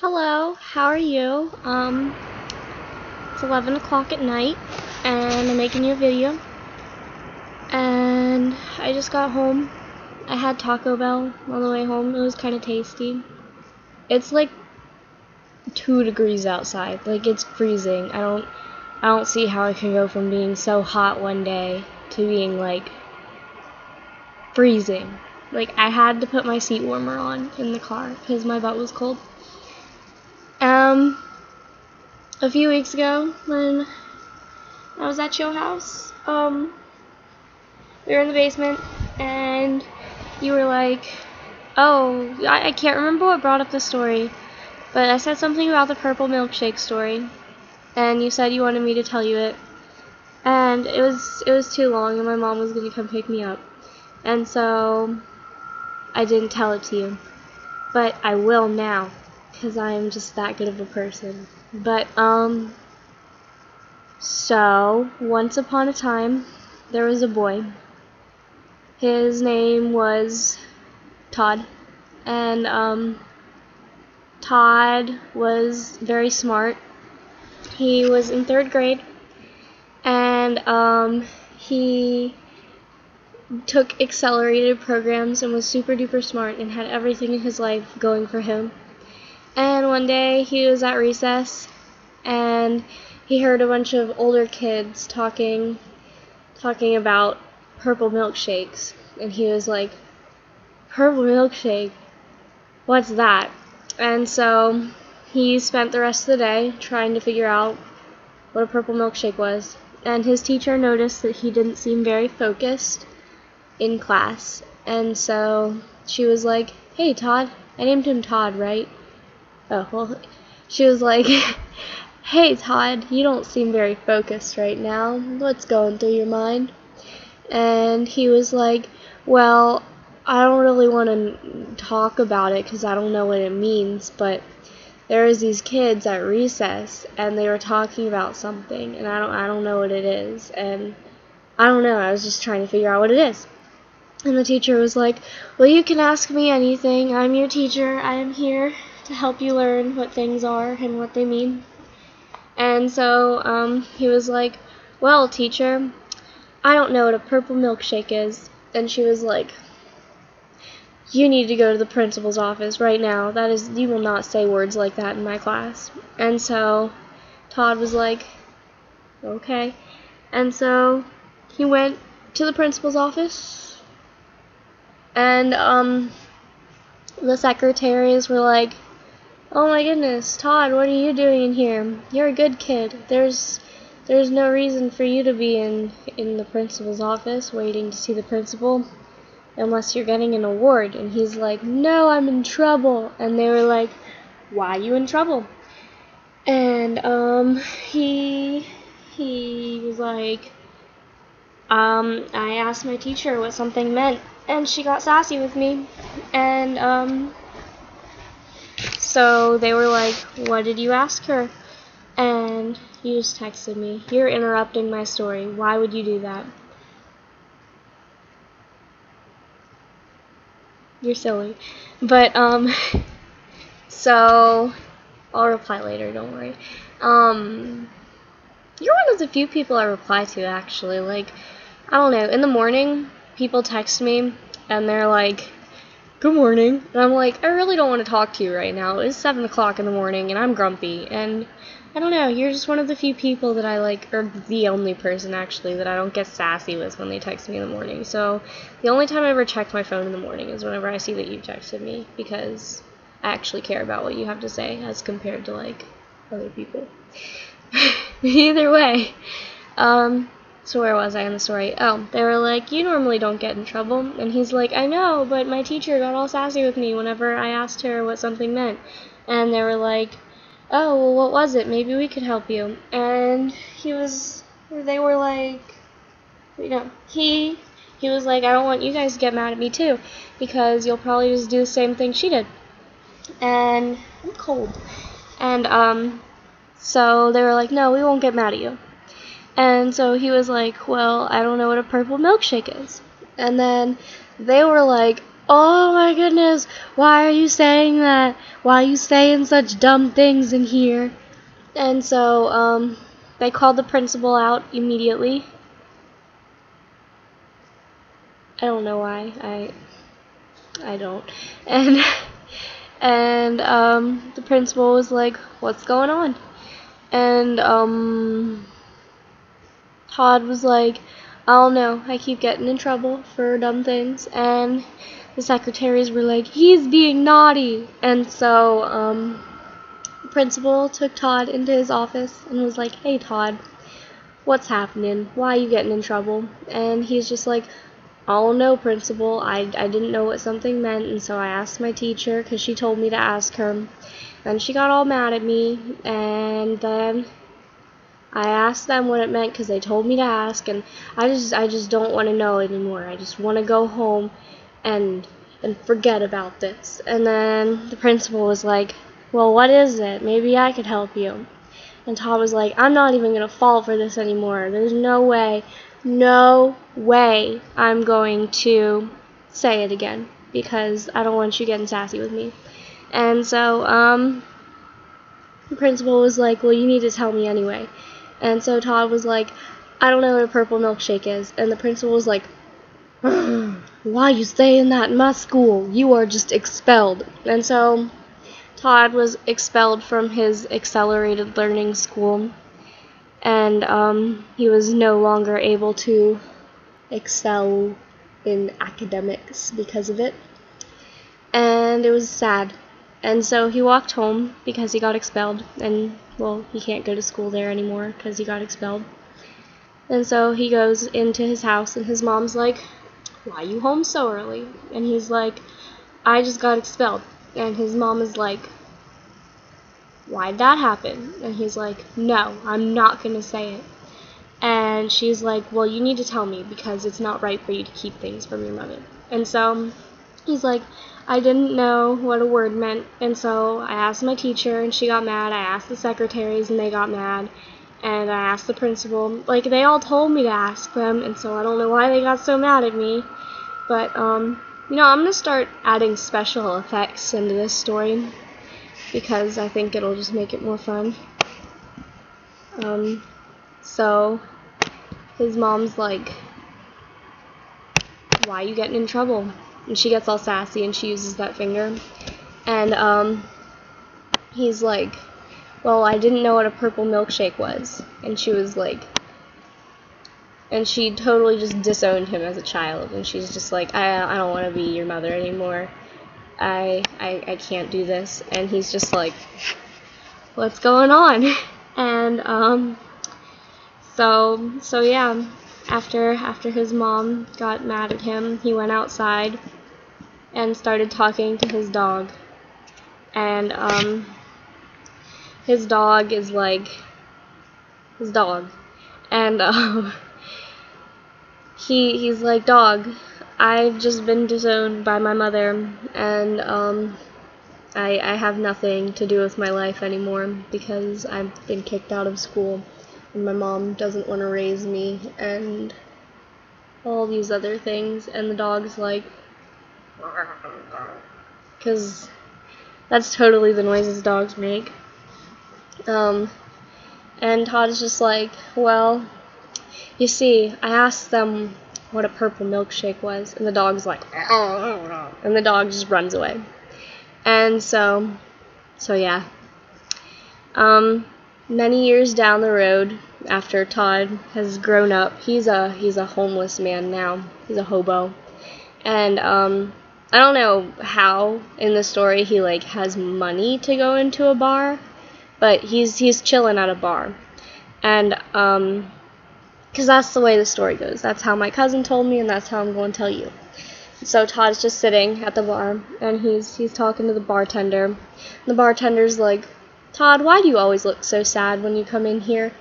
Hello, how are you? It's 11 o'clock at night, and I'm making you a video. And I just got home. I had Taco Bell on the way home. It was kind of tasty. It's like 2 degrees outside. Like, it's freezing. I don't see how it can go from being so hot one day to being like freezing. Like, I had to put my seat warmer on in the car because my butt was cold. A few weeks ago when I was at your house, we were in the basement and you were like, oh, I can't remember what brought up the story, but I said something about the purple milkshake story, and you said you wanted me to tell you it, and it was too long and my mom was going to come pick me up, and so I didn't tell it to you, but I will now, because I'm just that good of a person. But, so, once upon a time, there was a boy. His name was Todd. And, Todd was very smart. He was in 3rd grade. And, he took accelerated programs and was super duper smart and had everything in his life going for him. And one day he was at recess and he heard a bunch of older kids talking about purple milkshakes, and he was like, purple milkshake? What's that? And so he spent the rest of the day trying to figure out what a purple milkshake was, and his teacher noticed that he didn't seem very focused in class, and so she was like, hey Todd, I named him Todd, right? Oh, well, she was like, hey Todd, you don't seem very focused right now. What's going through your mind? And he was like, well, I don't really want to talk about it because I don't know what it means, but there was these kids at recess and they were talking about something and I don't know what it is, and I don't know, I was just trying to figure out what it is. And the teacher was like, well, you can ask me anything. I'm your teacher. I am here to help you learn what things are and what they mean. And so he was like, well, teacher, I don't know what a purple milkshake is. And she was like, you need to go to the principal's office right now. You will not say words like that in my class. And so Todd was like, okay. And so he went to the principal's office. And the secretaries were like, oh my goodness, Todd, what are you doing in here? You're a good kid. There's no reason for you to be in the principal's office waiting to see the principal unless you're getting an award. And he's like, no, I'm in trouble. And they were like, why are you in trouble? And he was like, I asked my teacher what something meant, and she got sassy with me. And so they were like, what did you ask her? And he just texted me, you're interrupting my story. Why would you do that? You're silly. But, so I'll reply later, don't worry. You're one of the few people I reply to, actually. Like, I don't know, in the morning, people text me, and they're like, good morning. And I'm like, I really don't want to talk to you right now. It's 7 o'clock in the morning, and I'm grumpy. And I don't know, you're just one of the few people that I like, or the only person, actually, that I don't get sassy with when they text me in the morning. So the only time I ever check my phone in the morning is whenever I see that you've texted me, because I actually care about what you have to say as compared to, like, other people. Either way. So where was I in the story? Oh, they were like, you normally don't get in trouble. And he's like, I know, but my teacher got all sassy with me whenever I asked her what something meant. And they were like, oh, well, what was it? Maybe we could help you. And they were like, he was like, I don't want you guys to get mad at me too, because you'll probably just do the same thing she did. And I'm cold. And, so they were like, no, we won't get mad at you. And so he was like, well, I don't know what a purple milkshake is. And then they were like, "Oh my goodness, why are you saying that? Why are you saying such dumb things in here?" And so, they called the principal out immediately. I don't know why. I don't. And the principal was like, "What's going on?" And Todd was like, "I don't know. I keep getting in trouble for dumb things." And the secretaries were like, "He's being naughty." And so the principal took Todd into his office and was like, "Hey Todd, what's happening? Why are you getting in trouble?" And he's just like, "I don't know, principal. I didn't know what something meant, and so I asked my teacher because she told me to ask her. And she got all mad at me, and then I asked them what it meant because they told me to ask, and I just don't want to know anymore. I just want to go home and forget about this." And then the principal was like, "Well, what is it? Maybe I could help you." And Todd was like, "I'm not even going to fall for this anymore. There's no way I'm going to say it again because I don't want you getting sassy with me." And so the principal was like, "Well, you need to tell me anyway." And so Todd was like, "I don't know what a purple milkshake is." And the principal was like, "Why are you saying that in my school? You are just expelled." And so Todd was expelled from his accelerated learning school, and he was no longer able to excel in academics because of it. And it was sad. And so he walked home because he got expelled, and well, he can't go to school there anymore because he got expelled. And so he goes into his house, and his mom's like, "Why are you home so early?" And he's like, "I just got expelled." And his mom is like, "Why'd that happen?" And he's like, "No, I'm not gonna say it." And she's like, "Well, you need to tell me because it's not right for you to keep things from your mother." And so he's like, "I didn't know what a word meant, and so I asked my teacher and she got mad. I asked the secretaries and they got mad. And I asked the principal. Like, they all told me to ask them, and so I don't know why they got so mad at me. But, I'm gonna start adding special effects into this story because I think it'll just make it more fun." So his mom's like, "Why are you getting in trouble?" And she gets all sassy and she uses that finger. And he's like, "Well, I didn't know what a purple milkshake was." And she was like, and she totally just disowned him as a child. And she's just like, I don't want to be your mother anymore. I can't do this." And he's just like, "What's going on?" And so yeah, after his mom got mad at him, he went outside and started talking to his dog. And his dog is like his dog. And he's like, "Dog, I've just been disowned by my mother, and I have nothing to do with my life anymore because I've been kicked out of school, and my mom doesn't want to raise me, and all these other things." And the dog's like, because that's totally the noises dogs make. And Todd's just like, "Well, you see, I asked them what a purple milkshake was," and the dog's like, and the dog just runs away. And so yeah. Many years down the road, after Todd has grown up, he's a homeless man now. He's a hobo. And I don't know how in the story he like has money to go into a bar, but he's chilling at a bar. And because that's the way the story goes. That's how my cousin told me, and that's how I'm going to tell you. So Todd's just sitting at the bar, and he's talking to the bartender. The bartender's like, "Todd, why do you always look so sad when you come in here?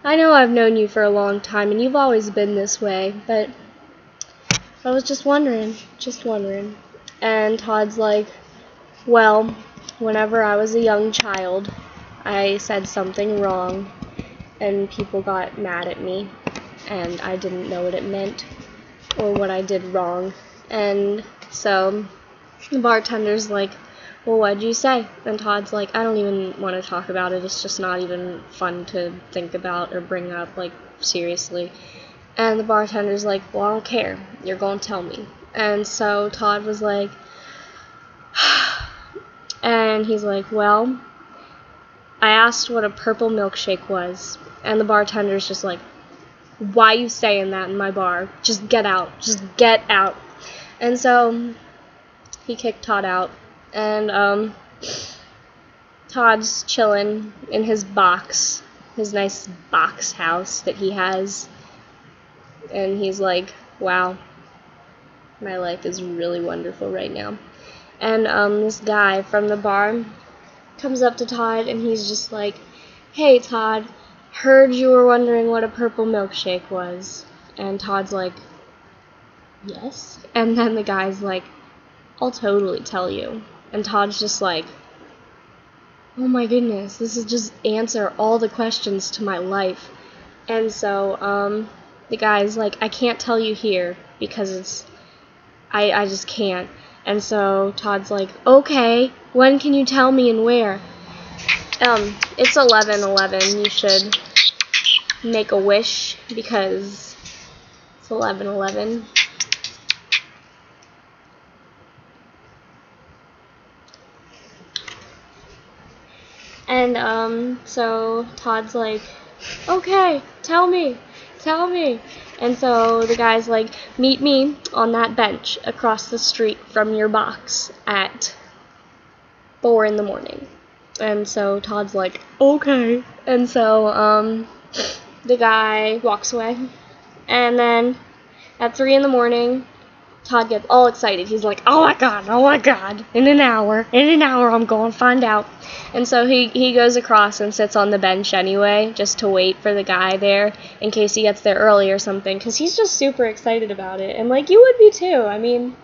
I know I've known you for a long time, and you've always been this way, but I was just wondering. And Todd's like, "Well, whenever I was a young child, I said something wrong, and people got mad at me, and I didn't know what it meant or what I did wrong. And so The bartender's like, well, what'd you say? And Todd's like, I don't even want to talk about it. It's just not even fun to think about or bring up, like, seriously. And the bartender's like, well, I don't care. You're going to tell me. And so Todd was like, and he's like, well, I asked what a purple milkshake was. And the bartender's just like, why you saying that in my bar? Just get out. Just get out. And so he kicked Todd out. And Todd's chilling in his box, his nice box house that he has. And he's like, wow, my life is really wonderful right now. And this guy from the bar comes up to Todd, and he's just like, hey, Todd, heard you were wondering what a purple milkshake was. And Todd's like, yes. And then the guy's like, I'll totally tell you. And Todd's just like, oh my goodness, this is just answer all the questions to my life. And so the guy's like, I can't tell you here because I just can't. And so Todd's like, okay, when can you tell me and where? It's 11:11. You should make a wish because it's 11:11. And so Todd's like, okay, tell me. And so the guy's like, meet me on that bench across the street from your box at 4 in the morning. And so Todd's like, okay. And so the guy walks away. And then at 3 in the morning, Todd gets all excited. He's like, oh my god, in an hour I'm going to find out. And so he goes across and sits on the bench anyway, just to wait for the guy there in case he gets there early or something, because he's just super excited about it. And, like, you would be too. I mean,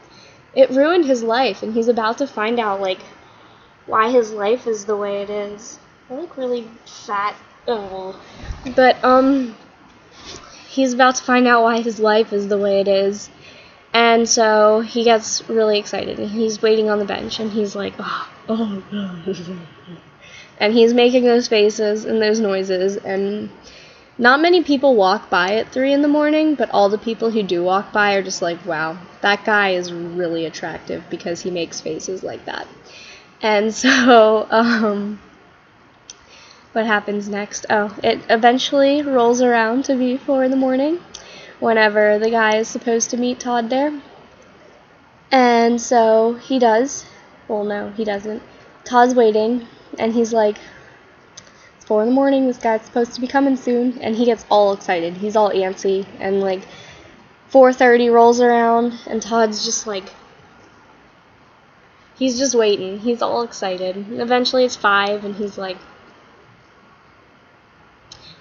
it ruined his life, and he's about to find out, like, why his life is the way it is. I look really fat. Oh. But, he's about to find out why his life is the way it is. And so he gets really excited, and he's waiting on the bench, and he's like, oh, and he's making those faces and those noises, and not many people walk by at 3 in the morning, but all the people who do walk by are just like, wow, that guy is really attractive because he makes faces like that. And so, what happens next? Oh, it eventually rolls around to be 4 in the morning. Whenever the guy is supposed to meet Todd there. And so he does. Well, no, he doesn't. Todd's waiting, and he's like, it's 4 in the morning, this guy's supposed to be coming soon. And he gets all excited. He's all antsy. And, like, 4:30 rolls around, and Todd's just like, he's just waiting. He's all excited. And eventually it's 5, and he's like,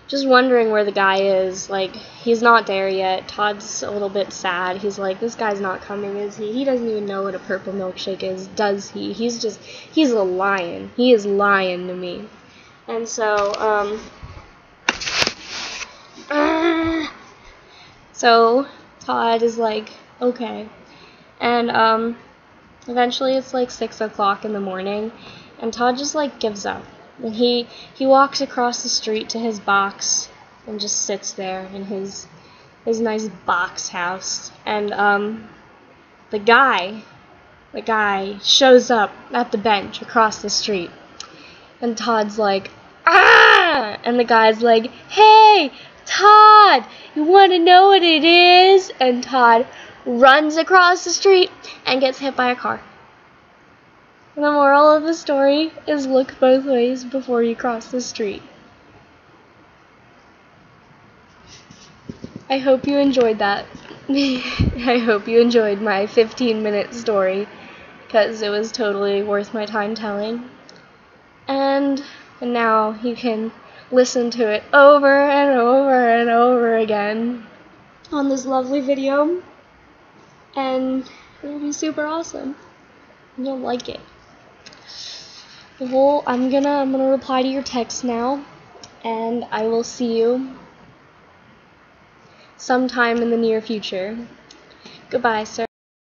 just wondering where the guy is. Like, he's not there yet. Todd's a little bit sad. He's like, this guy's not coming, is he? He doesn't even know what a purple milkshake is, does he? He's a lion. He is lying to me. And so, so Todd is like, okay. And, eventually it's like 6 o'clock in the morning, and Todd just, like, gives up. And he walks across the street to his box and just sits there in his nice box house. And the guy shows up at the bench across the street. And Todd's like, ah! And the guy's like, hey, Todd, you want to know what it is? And Todd runs across the street and gets hit by a car. And the moral of the story is look both ways before you cross the street. I hope you enjoyed that. I hope you enjoyed my 15-minute story, because it was totally worth my time telling. And now you can listen to it over and over and over again on this lovely video, and it'll be super awesome. You'll like it. Well, I'm gonna reply to your text now, and I will see you sometime in the near future. Goodbye, sir.